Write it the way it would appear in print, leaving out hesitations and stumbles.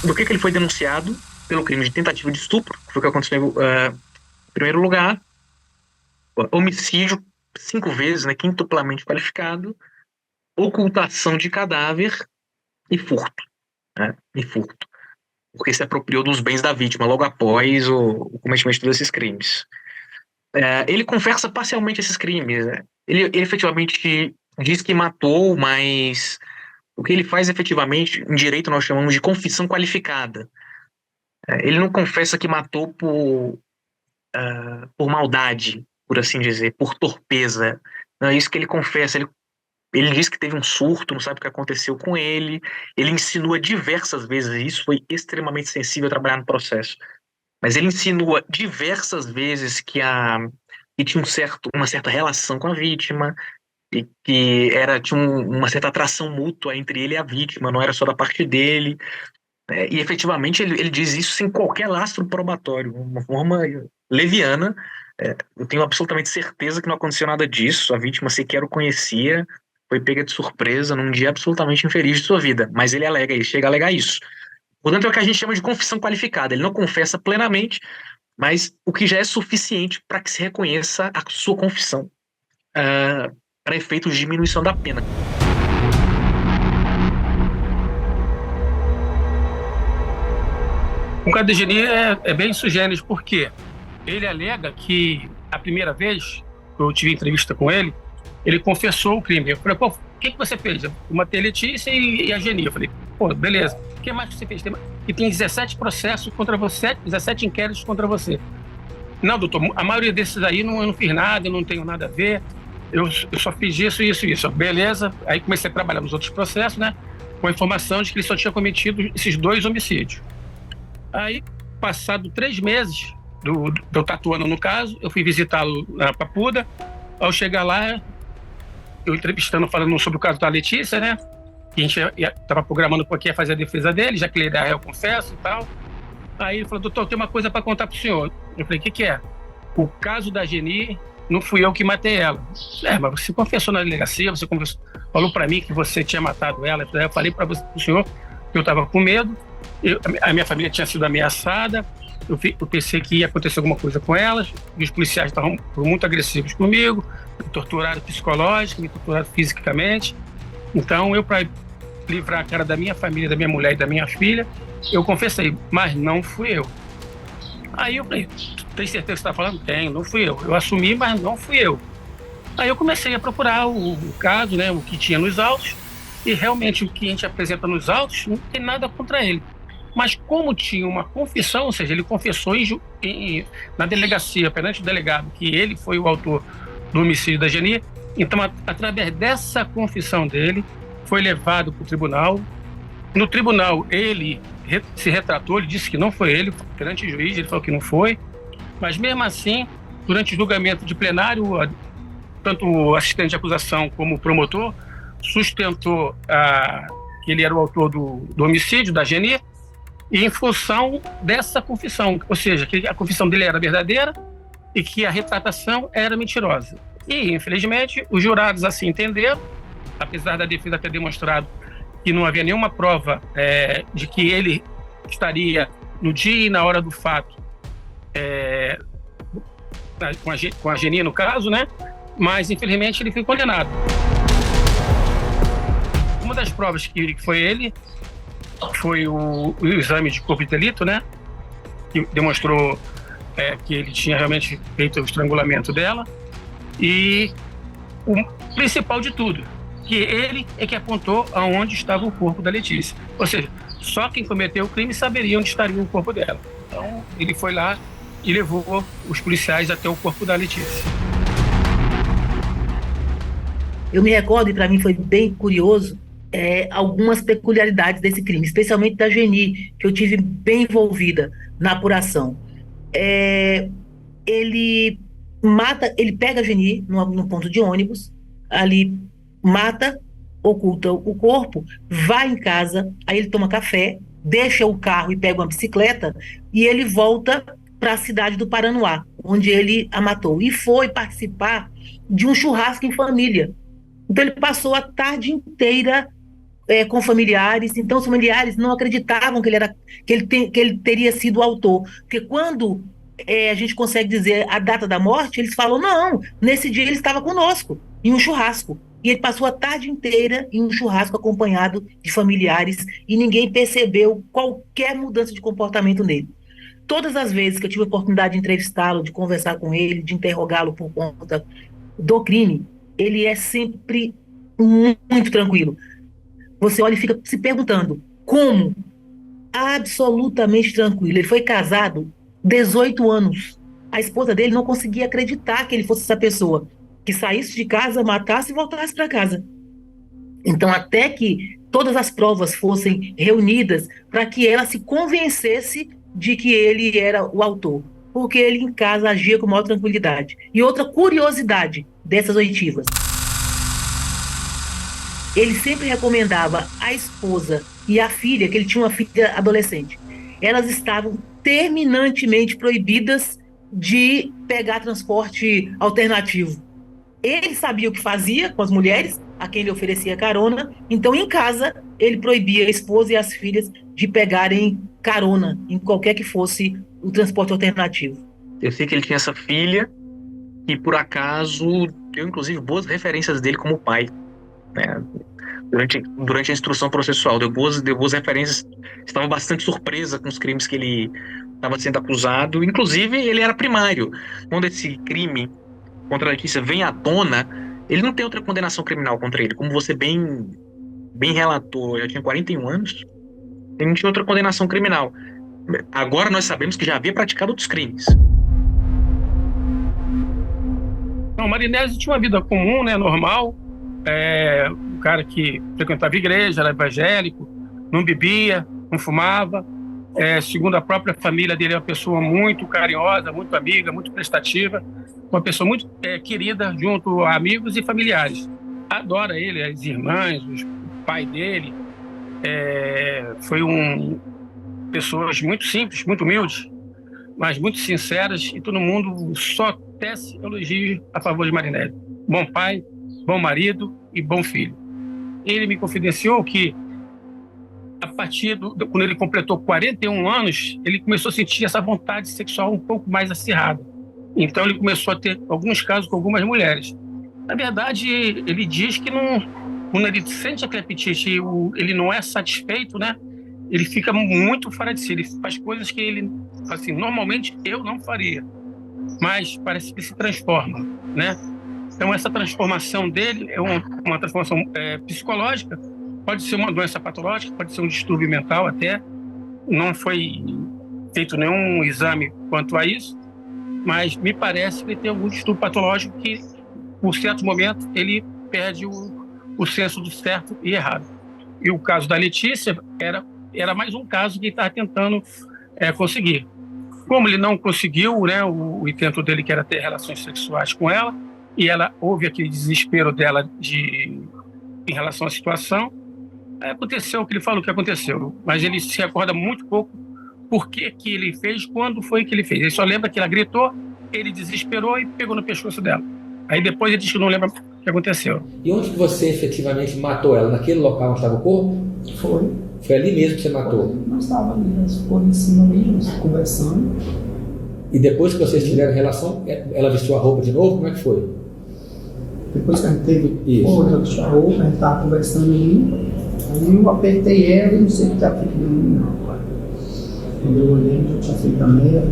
do que ele foi denunciado pelo crime de tentativa de estupro, que foi o que aconteceu em primeiro lugar, homicídio 5 vezes, né, quintuplamente qualificado, ocultação de cadáver e furto, né, e furto, porque se apropriou dos bens da vítima logo após o cometimento desses crimes. Ele confessa parcialmente esses crimes, né? Ele efetivamente diz que matou, mas o que ele faz efetivamente, em direito nós chamamos de confissão qualificada. Ele não confessa que matou por maldade, por assim dizer, por torpeza. Não é isso que ele confessa. Ele diz que teve um surto, não sabe o que aconteceu com ele. Ele insinua diversas vezes, e isso foi extremamente sensível a trabalhar no processo. Mas ele insinua diversas vezes que tinha uma certa relação com a vítima, e que tinha uma certa atração mútua entre ele e a vítima, não era só da parte dele. E efetivamente ele diz isso sem qualquer lastro probatório, uma forma leviana. Eu tenho absolutamente certeza que não aconteceu nada disso, a vítima sequer o conhecia, foi pega de surpresa num dia absolutamente infeliz de sua vida, mas ele alega isso, chega a alegar isso. Portanto, é o que a gente chama de confissão qualificada. Ele não confessa plenamente, mas o que já é suficiente para que se reconheça a sua confissão, para efeitos de diminuição da pena. O caso de Geni é bem sui generis, porque ele alega que a primeira vez que eu tive entrevista com ele, ele confessou o crime. Eu falei, pô, o que você fez? Eu matei a Letícia e a Geni. Eu falei, pô, beleza. O que mais que você fez? E tem 17 processos contra você, 17 inquéritos contra você. Não, doutor, a maioria desses aí eu não fiz nada, eu não tenho nada a ver. Eu só fiz isso, isso e isso. Beleza. Aí comecei a trabalhar nos outros processos, né? Com a informação de que ele só tinha cometido esses 2 homicídios. Aí, passado 3 meses de eu tatuando no caso, eu fui visitá-lo na Papuda. Ao chegar lá, eu entrevistando, falando sobre o caso da Letícia, né? Que a gente estava programando porque ia fazer a defesa dele, já que ele era réu, confesso e tal. Aí ele falou, doutor, tem uma coisa para contar para o senhor. Eu falei, o que é? O caso da Geni, não fui eu que matei ela. Mas você confessou na delegacia, falou para mim que você tinha matado ela. Eu falei para o senhor que eu estava com medo, a minha família tinha sido ameaçada, eu pensei que ia acontecer alguma coisa com elas, e os policiais estavam muito agressivos comigo, me torturaram psicologicamente, me torturaram fisicamente. Então, para livrar a cara da minha família, da minha mulher e da minha filha, eu confessei, mas não fui eu. Aí eu falei, tem certeza que você está falando? Tenho, não fui eu. Eu assumi, mas não fui eu. Aí eu comecei a procurar o caso, né, o que tinha nos autos, e realmente o que a gente apresenta nos autos não tem nada contra ele. Mas como tinha uma confissão, ou seja, ele confessou na delegacia, perante o delegado, que ele foi o autor do homicídio da Geni, então, através dessa confissão dele, foi levado para o tribunal. No tribunal, ele se retratou, ele disse que não foi ele, perante o juiz, ele falou que não foi. Mas, mesmo assim, durante o julgamento de plenário, tanto o assistente de acusação como o promotor sustentou que ele era o autor do homicídio da Geni, e em função dessa confissão, ou seja, que a confissão dele era verdadeira e que a retratação era mentirosa. E, infelizmente, os jurados assim entenderam, apesar da defesa ter demonstrado que não havia nenhuma prova de que ele estaria no dia e na hora do fato com a Geni, no caso, né? Mas, infelizmente, ele foi condenado. Uma das provas que foi ele foi o exame de corpo de delito, né? Que demonstrou que ele tinha realmente feito o estrangulamento dela. E o principal de tudo, que ele é que apontou aonde estava o corpo da Letícia. Ou seja, só quem cometeu o crime saberia onde estaria o corpo dela. Então, ele foi lá e levou os policiais até o corpo da Letícia. Eu me recordo, e para mim foi bem curioso, algumas peculiaridades desse crime, especialmente da Geni, que eu tive bem envolvida na apuração. Ele ele pega a Geni num ponto de ônibus, ali mata, oculta o corpo, vai em casa, aí ele toma café, deixa o carro e pega uma bicicleta e ele volta para a cidade do Paranoá, onde ele a matou, e foi participar de um churrasco em família. Então ele passou a tarde inteira com familiares, então os familiares não acreditavam que ele teria sido o autor, porque quando a gente consegue dizer a data da morte, eles falam, não, nesse dia ele estava conosco, em um churrasco, e ele passou a tarde inteira em um churrasco acompanhado de familiares, e ninguém percebeu qualquer mudança de comportamento nele. Todas as vezes que eu tive a oportunidade de entrevistá-lo, de conversar com ele, de interrogá-lo por conta do crime, ele é sempre muito tranquilo. Você olha e fica se perguntando como? Absolutamente tranquilo. Ele foi casado 18 anos. A esposa dele não conseguia acreditar que ele fosse essa pessoa que saísse de casa, matasse e voltasse para casa. Então, até que todas as provas fossem reunidas para que ela se convencesse de que ele era o autor, porque ele em casa agia com maior tranquilidade. E outra curiosidade dessas oitivas, ele sempre recomendava a esposa e a filha, que ele tinha uma filha adolescente, elas estavam terminantemente proibidas de pegar transporte alternativo. Ele sabia o que fazia com as mulheres, a quem ele oferecia carona, então em casa ele proibia a esposa e as filhas de pegarem carona em qualquer que fosse o transporte alternativo. Eu sei que ele tinha essa filha e, por acaso, deu inclusive boas referências dele como pai, né? Durante a instrução processual, deu boas referências, estava bastante surpresa com os crimes que ele estava sendo acusado, inclusive ele era primário. Quando esse crime contra a Letícia vem à tona, ele não tem outra condenação criminal contra ele, como você bem relatou, já tinha 41 anos, ele não tinha outra condenação criminal. Agora nós sabemos que já havia praticado outros crimes. Não, o Marinesi tinha uma vida comum, né, normal, um cara que frequentava a igreja, era evangélico, não bebia, não fumava, segundo a própria família dele, é uma pessoa muito carinhosa, muito amiga, muito prestativa, uma pessoa muito querida junto a amigos e familiares. Adora ele, as irmãs, o pai dele, pessoas muito simples, muito humildes, mas muito sinceras, e todo mundo só tece elogios a favor de Marinesi. Bom pai, bom marido e bom filho. Ele me confidenciou que, a partir quando ele completou 41 anos, ele começou a sentir essa vontade sexual um pouco mais acirrada. Então ele começou a ter alguns casos com algumas mulheres. Na verdade, ele diz que quando ele sente aquele apetite, ele não é satisfeito, né? Ele fica muito fora de si, ele faz coisas que ele, assim, normalmente eu não faria, mas parece que se transforma, né? Então essa transformação dele é uma transformação psicológica, pode ser uma doença patológica, pode ser um distúrbio mental até, não foi feito nenhum exame quanto a isso, mas me parece que ele tem algum distúrbio patológico que, por certo momento, ele perde o senso do certo e errado. E o caso da Letícia era mais um caso que ele estava tentando conseguir. Como ele não conseguiu, né, o intento dele que era ter relações sexuais com ela, e ela houve aquele desespero dela em relação à situação, aconteceu o que ele falou que aconteceu, mas ele se recorda muito pouco por que ele fez, quando foi que ele fez. Ele só lembra que ela gritou, ele desesperou e pegou no pescoço dela. Aí depois ele diz que não lembra o que aconteceu. E onde que você efetivamente matou ela? Naquele local onde estava o corpo? Foi. Foi ali mesmo que você matou? Nós estávamos ali, nós ficamos em cima mesmo, conversando. E depois que vocês tiveram relação, ela vestiu a roupa de novo? Como é que foi? Depois que a gente teve isso, outra vestiu a roupa, a gente estava conversando ali. Aí eu apertei ela e não sei o que estava feito. Quando eu olhei, eu já tinha feito a merda.